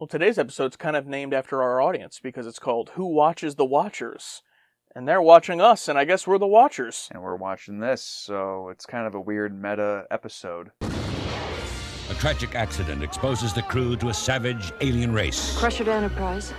Well, today's episode's kind of named after our audience because it's called Who Watches the Watchers? And they're watching us, and I guess we're the Watchers. And we're watching this, so it's kind of a weird meta episode. A tragic accident exposes the crew to a savage alien race. Pressured Enterprise.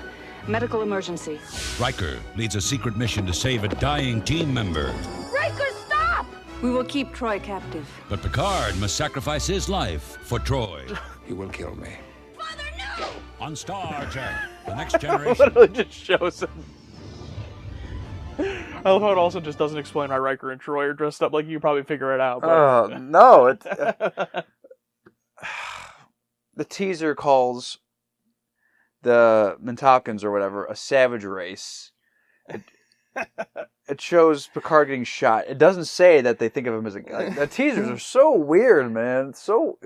Medical emergency. Riker leads a secret mission to save a dying team member. Riker, stop! We will keep Troy captive. But Picard must sacrifice his life for Troy. He will kill me. Father, no! On Star Trek, The Next Generation. Literally just shows him. I love how it also just doesn't explain why Riker and Troy are dressed up. Like, you can probably figure it out. But... No. The teaser calls the Mintalkans or whatever a savage race. It shows Picard getting shot. It doesn't say that they think of him as a guy. The teasers are so weird, man. So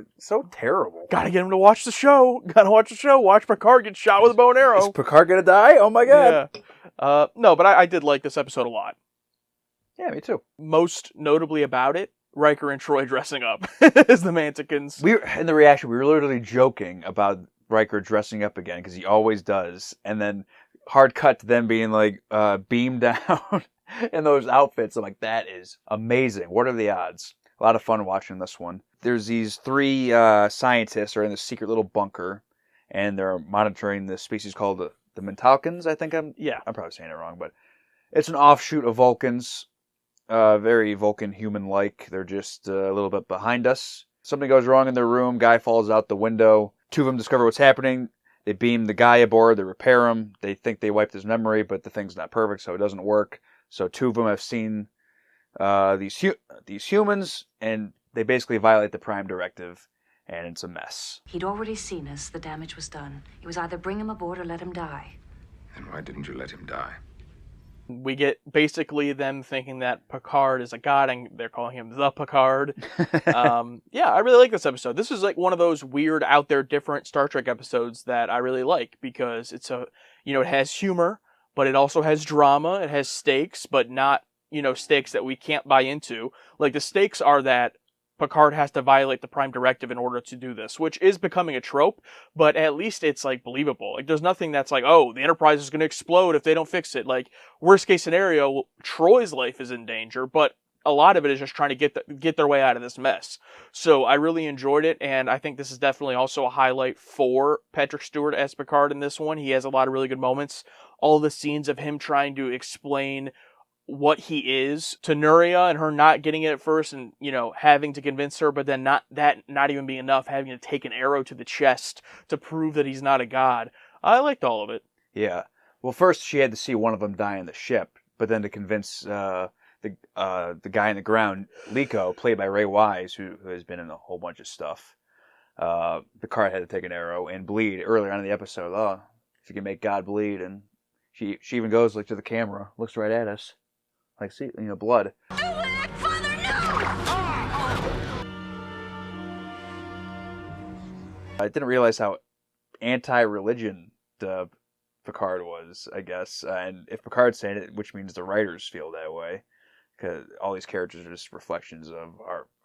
terrible. Gotta get him to watch the show. Gotta watch the show. Watch Picard get shot with a bow and arrow. Is Picard gonna die? Oh my god. Yeah. No, but I did like this episode a lot. Yeah, me too. Most notably about it, Riker and Troy dressing up as the Manticans. In the reaction, we were literally joking about Riker dressing up again because he always does, and then hard cut to them being like beamed down in those outfits. I'm like, that is amazing. What are the odds? A lot of fun watching this one. There's these three scientists are in this secret little bunker, and they're monitoring this species called the Mintalkans. I think I'm probably saying it wrong, but it's an offshoot of Vulcans. Very Vulcan human-like. They're just a little bit behind us. Something goes wrong in their room. Guy falls out the window. Two of them discover what's happening. They beam the guy aboard. They repair him. They think they wiped his memory, but the thing's not perfect, so it doesn't work. So two of them have seen these humans, and they basically violate the Prime Directive, and it's a mess. He'd already seen us. The damage was done. It was either bring him aboard or let him die. And why didn't you let him die? We get basically them thinking that Picard is a god, and they're calling him the Picard. I really like this episode. This is like one of those weird, out there, different Star Trek episodes that I really like because it's it has humor, but it also has drama. It has stakes, but not, stakes that we can't buy into. Like, the stakes are that Picard has to violate the Prime Directive in order to do this, which is becoming a trope, but at least it's, like, believable. Like, there's nothing that's like, oh, the Enterprise is going to explode if they don't fix it. Like, worst case scenario, Troy's life is in danger, but a lot of it is just trying to get their way out of this mess. So I really enjoyed it, and I think this is definitely also a highlight for Patrick Stewart as Picard in this one. He has a lot of really good moments. All the scenes of him trying to explain what he is to Nuria and her not getting it at first and, having to convince her, but then not even being enough, having to take an arrow to the chest to prove that he's not a god. I liked all of it. Yeah. Well, first she had to see one of them die in the ship, but then to convince the guy in the ground, Liko, played by Ray Wise, who has been in a whole bunch of stuff, Picard had to take an arrow and bleed earlier on in the episode. Oh, if you can make God bleed. And she even goes to the camera, looks right at us. Like, see, blood. Father, no! I didn't realize how anti-religion Picard was, I guess. And if Picard's saying it, which means the writers feel that way, because all these characters are just reflections of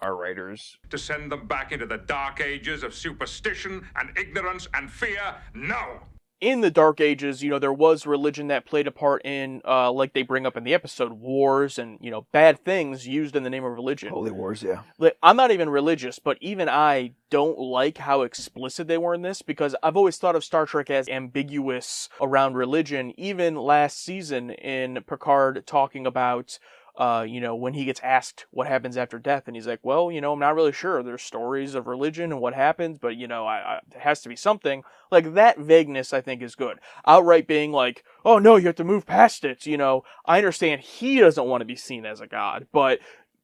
our writers. To send them back into the dark ages of superstition and ignorance and fear? No! In the Dark Ages, there was religion that played a part in, like they bring up in the episode, wars and, bad things used in the name of religion. Holy wars, yeah. Like, I'm not even religious, but even I don't like how explicit they were in this, because I've always thought of Star Trek as ambiguous around religion. Even last season in Picard talking about, when he gets asked what happens after death, and he's like, well, I'm not really sure. There's stories of religion and what happens, but, it has to be something. Like, that vagueness, I think, is good. Outright being like, oh, no, you have to move past it, I understand he doesn't want to be seen as a god, but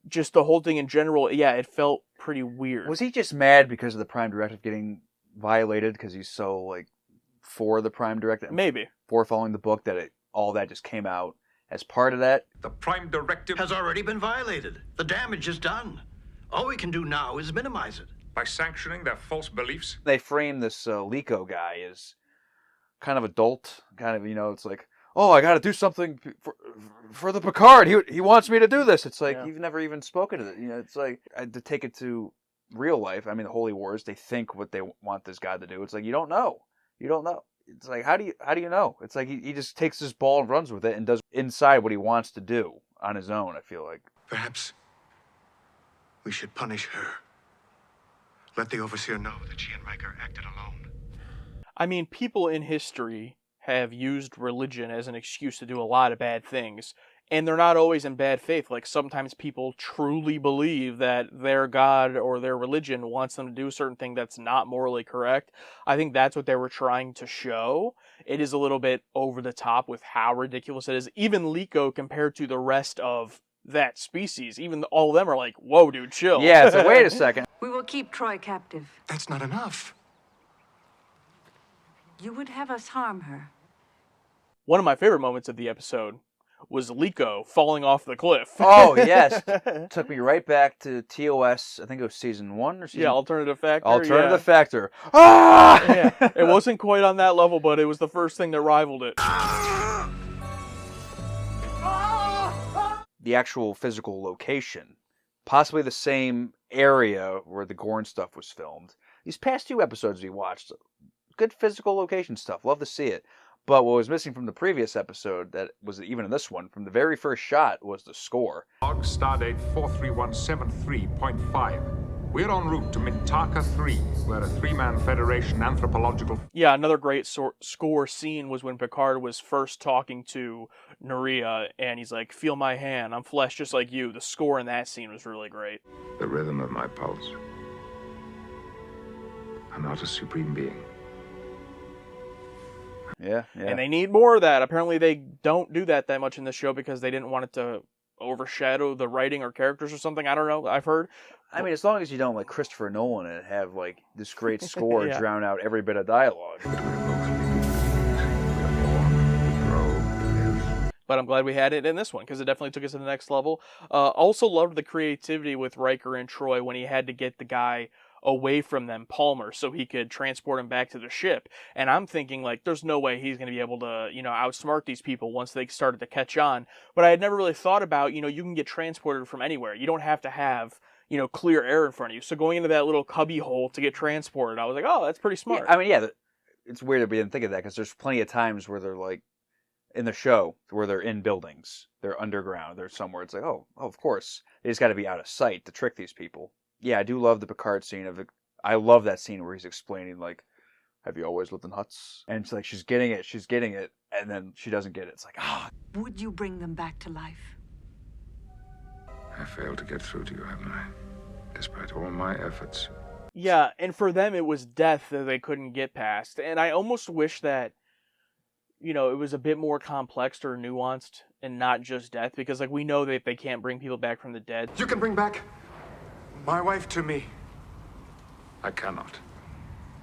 just the whole thing in general, yeah, it felt pretty weird. Was he just mad because of the Prime Directive getting violated, because he's so, for the Prime Directive? Maybe. For following the book, that all that just came out as part of that? The Prime Directive has already been violated. The damage is done. All we can do now is minimize it. by sanctioning their false beliefs. They frame this Liko guy as kind of adult, it's like, oh, I got to do something for the Picard. He wants me to do this. It's like, you've never even spoken to it. It's like, to take it to real life. I mean, the Holy Wars, they think what they want this guy to do. It's like, you don't know. You don't know. It's like, how do you know? It's like he just takes this ball and runs with it and does inside what he wants to do on his own, I feel like. Perhaps we should punish her. Let the Overseer know that she and Riker acted alone. I mean, people in history have used religion as an excuse to do a lot of bad things, and they're not always in bad faith. Like, sometimes people truly believe that their god or their religion wants them to do a certain thing that's not morally correct. I think that's what they were trying to show. It is a little bit over the top with how ridiculous it is. Even Liko, compared to the rest of that species, even all of them are like, whoa, dude, chill. Yeah, it's like, wait a second. We will keep Troy captive. That's not enough. You would have us harm her. One of my favorite moments of the episode was Liko falling off the cliff. Oh, yes. Took me right back to TOS, I think it was season 1 or season... Yeah, Alternative Factor. Alternative Factor. Ah! Yeah, it wasn't quite on that level, but it was the first thing that rivaled it. The actual physical location. Possibly the same area where the Gorn stuff was filmed. These past 2 episodes we watched, good physical location stuff. Love to see it. But what was missing from the previous episode, that was even in this one, from the very first shot, was the score. Log stardate 43173.5. We're en route to Mintaka 3, where a 3-man Federation anthropological... Yeah, another great score scene was when Picard was first talking to Naria, and he's like, feel my hand, I'm flesh just like you. The score in that scene was really great. The rhythm of my pulse. I'm not a supreme being. Yeah. And they need more of that. Apparently they don't do that much in the show because they didn't want it to overshadow the writing or characters or something. I don't know. I've heard. I mean, as long as you don't like Christopher Nolan and have like this great score Yeah. drown out every bit of dialogue. But I'm glad we had it in this one because it definitely took us to the next level. Also loved the creativity with Riker and Troy when he had to get the guy away from them, Palmer, so he could transport him back to the ship. And I'm thinking, like, there's no way he's going to be able to, outsmart these people once they started to catch on. But I had never really thought about, you can get transported from anywhere. You don't have to have, clear air in front of you. So going into that little cubby hole to get transported, I was like, oh, that's pretty smart. Yeah, I mean, it's weird that we didn't think of that because there's plenty of times where they're like, in the show, where they're in buildings, they're underground, they're somewhere. It's like, oh, of course. They just got to be out of sight to trick these people. Yeah, I do love the Picard scene of it. I love that scene where he's explaining, like, have you always lived in huts? And it's like, she's getting it, and then she doesn't get it. It's like, Would you bring them back to life? I failed to get through to you, haven't I? Despite all my efforts. Yeah, and for them it was death that they couldn't get past. And I almost wish that, it was a bit more complex or nuanced and not just death. Because, like, we know that they can't bring people back from the dead. You can bring back my wife to me. I cannot.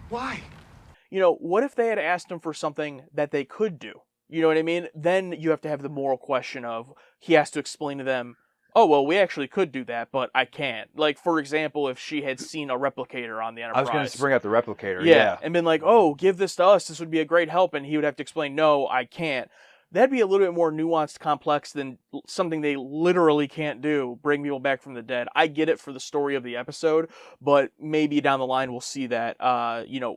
Why? What if they had asked him for something that they could do? You know what I mean? Then you have to have the moral question of, he has to explain to them, oh, well, we actually could do that, but I can't. Like, for example, if she had seen a replicator on the Enterprise. I was going to bring up the replicator, yeah. And been like, oh, give this to us, this would be a great help, and he would have to explain, no, I can't. That'd be a little bit more nuanced, complex than something they literally can't do, bring people back from the dead. I get it for the story of the episode, but maybe down the line we'll see that,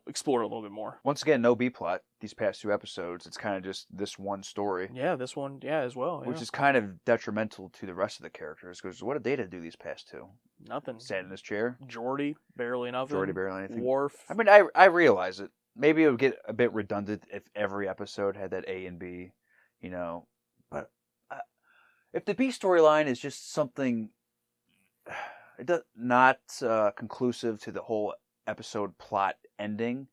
explored a little bit more. once again, no B-plot these past 2 episodes. It's kind of just this one story. Yeah, this one, as well. Yeah. Which is kind of detrimental to the rest of the characters, because what did Data do these past 2? Nothing. Sat in his chair. Geordi, barely nothing. Geordi, barely anything. Worf. I mean, I realize it. Maybe it would get a bit redundant if every episode had that A and B, But if the B storyline is just something not conclusive to the whole episode plot ending,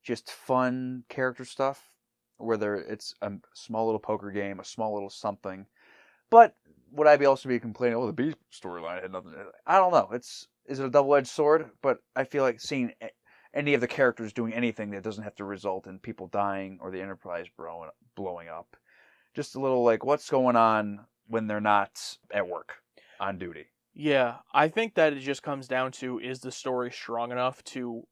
just fun character stuff, whether it's a small little poker game, a small little something. But would I also be complaining, oh, the B storyline had nothing? I don't know. Is it a double-edged sword? But I feel like seeing any of the characters doing anything that doesn't have to result in people dying or the Enterprise blowing up. Just a little like, what's going on when they're not at work, on duty? Yeah, I think that it just comes down to, is the story strong enough to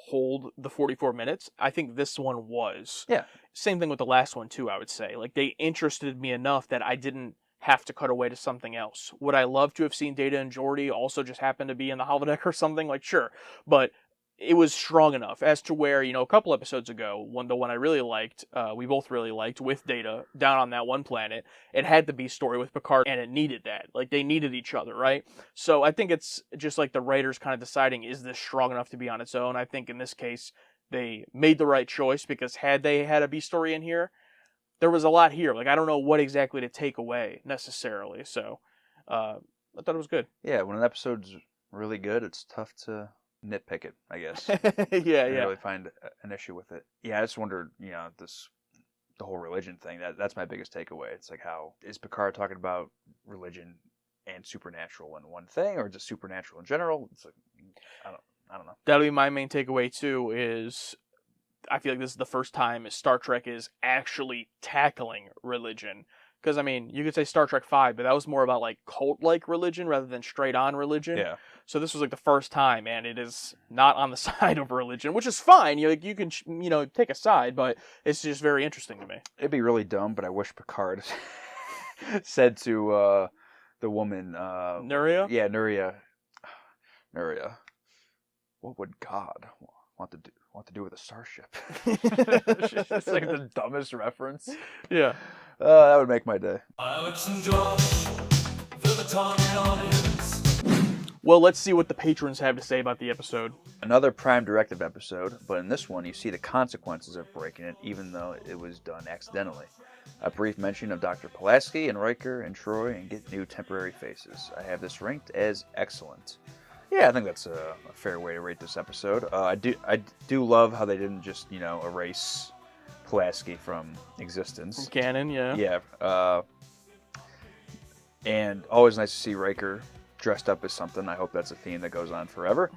hold the 44 minutes? I think this one was. Yeah. Same thing with the last one, too, I would say. Like, they interested me enough that I didn't have to cut away to something else. Would I love to have seen Data and Geordi also just happen to be in the holodeck or something? Like, sure. But it was strong enough as to where, a couple episodes ago, the one I really liked, we both really liked, with Data down on that one planet, it had the B story with Picard, and it needed that. Like, they needed each other, right? So I think it's just like the writers kind of deciding, is this strong enough to be on its own? I think in this case, they made the right choice, because had they had a B story in here, there was a lot here. Like, I don't know what exactly to take away, necessarily. So, I thought it was good. Yeah, when an episode's really good, it's tough to nitpick it, I guess. Yeah. Really find an issue with it. Yeah, I just wondered, the whole religion thing. That's my biggest takeaway. It's like, how is Picard talking about religion and supernatural in one thing, or just supernatural in general? It's like, I don't know. That'll be my main takeaway too. Is I feel like this is the first time Star Trek is actually tackling religion. Because, I mean, you could say Star Trek 5, but that was more about, like, cult-like religion rather than straight-on religion. Yeah. So this was, like, the first time, and it is not on the side of religion, which is fine. You can, take a side, but it's just very interesting to me. It'd be really dumb, but I wish Picard said to the woman... Nuria? Yeah, Nuria. What would God want to do with a starship? It's like the dumbest reference. Yeah. That would make my day. Well, let's see what the patrons have to say about the episode. Another Prime Directive episode, but in this one you see the consequences of breaking it, even though it was done accidentally. A brief mention of Dr. Pulaski and Riker and Troy, and get new temporary faces. I have this ranked as excellent. Yeah, I think that's a fair way to rate this episode. I do love how they didn't just, erase Pulaski from existence. From canon, yeah. Yeah. And always nice to see Riker dressed up as something. I hope that's a theme that goes on forever.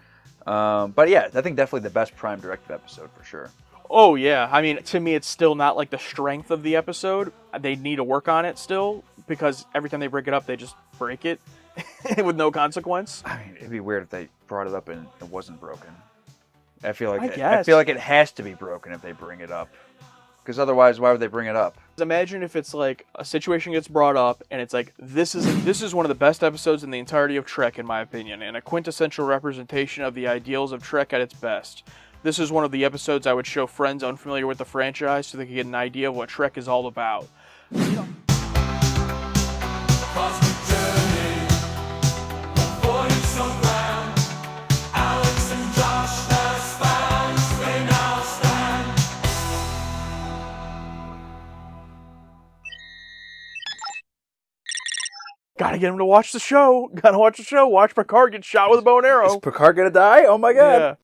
But yeah, I think definitely the best Prime Directive episode for sure. Oh, yeah. I mean, to me, it's still not like the strength of the episode. They need to work on it still, because every time they break it up, they just break it with no consequence. I mean, it'd be weird if they brought it up and it wasn't broken. I feel like it has to be broken if they bring it up. Because otherwise, why would they bring it up? Imagine if it's like a situation gets brought up and it's like, this is one of the best episodes in the entirety of Trek, in my opinion, and a quintessential representation of the ideals of Trek at its best. This is one of the episodes I would show friends unfamiliar with the franchise so they could get an idea of what Trek is all about. Gotta get him to watch the show. Watch Picard get shot with a bow and arrow. Is Picard gonna die? Oh my god. Yeah.